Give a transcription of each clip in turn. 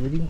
چطوری؟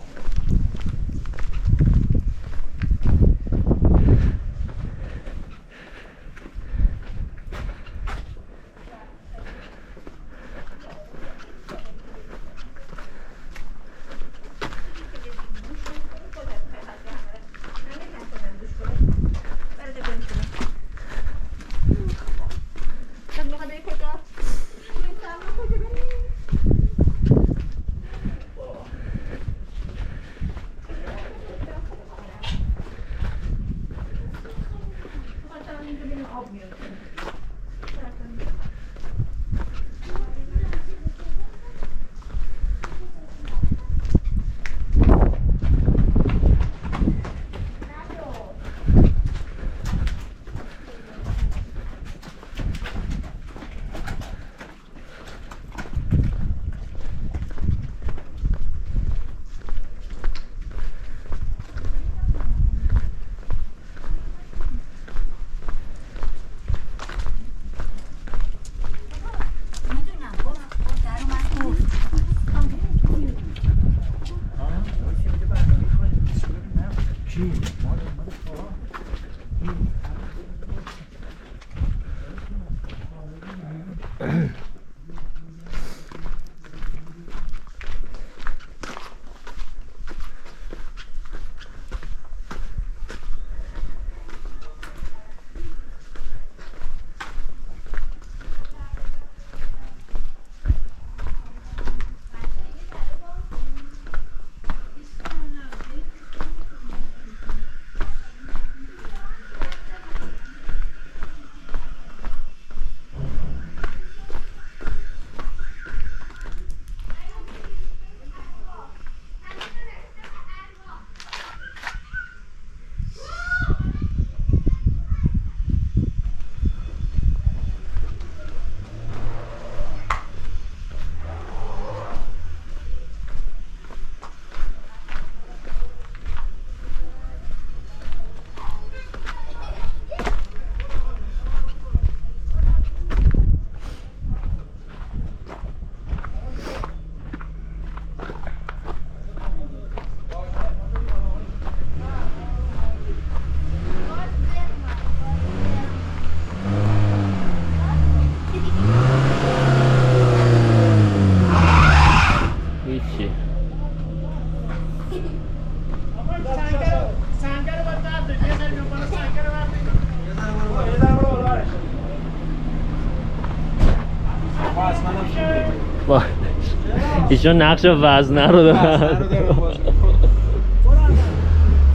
ایشون نقش وزنه رو دارن.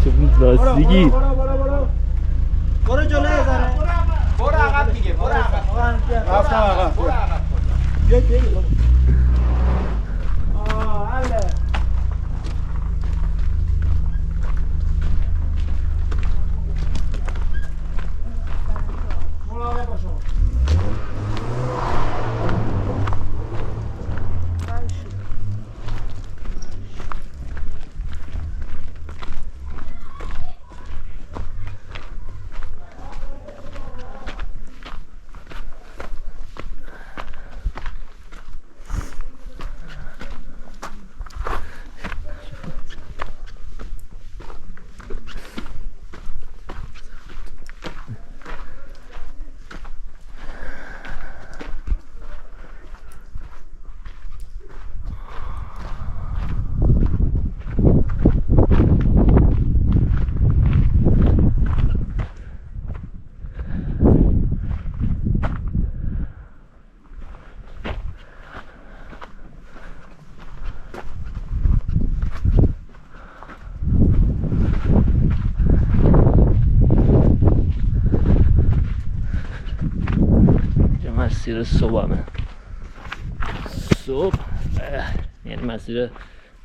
چه پلاستیکی. برو جلوی ذره. برو عقب دیگه. برو عقب. رفتم عقب. برو عقب. بیا. حله. مراقب باش. مسیر صبحمه. صبح یعنی مسیر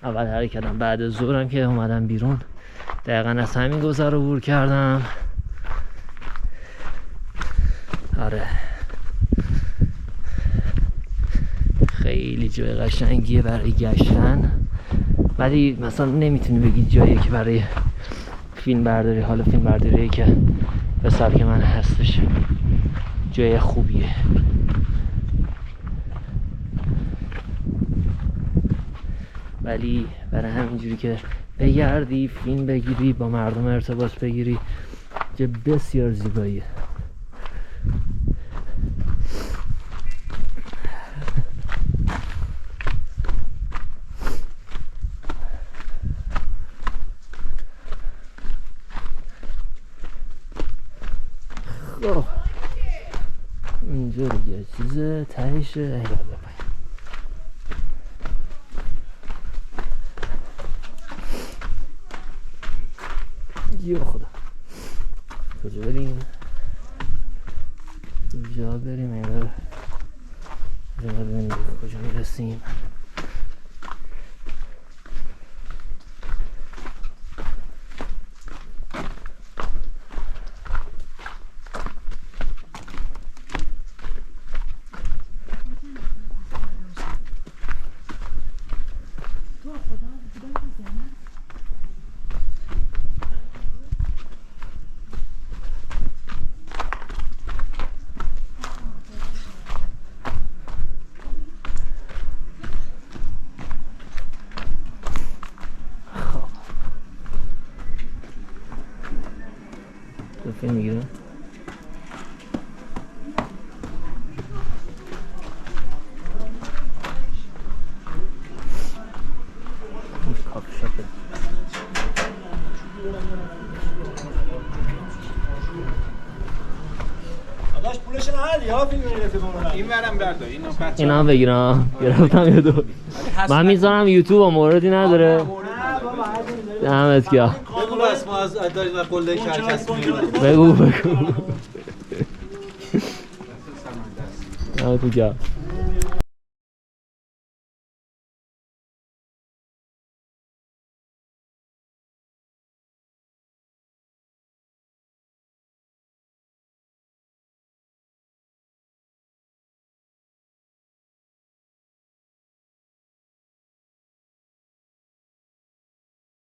اول حرکتم. بعد ظهرم که اومدم بیرون دقیقا از همین گذر رو عبور کردم. آره خیلی جای قشنگیه برای گشتن، ولی مثلا نمیتونی بگی جایی که برای فیلم برداری، حالا فیلم برداری که به سبک من هستش جای خوبیه. ولی برای همینجوری که بگردی فیلم بگیری با مردم ارتباط بگیری که بسیار زیباییه. خب اینجا دیگه چیز تهشه ایلا بپای. یا خدا کجا بریم؟ کجا بریم ایلا ببینیم کجا میرسیم. فیلم میگیرم کافی شاپه. داداش پولش ندادی ها فیلم گرفته بمونم. این ورم بردار اینو بچه‌ها. اینا هم بگیرم گرفتم یه دو من میذارم یوتیوب موردی نداره. دمت گرم. بگو بس ما از داریم در قله شرکت می‌کنیم. بگو دمت گرم.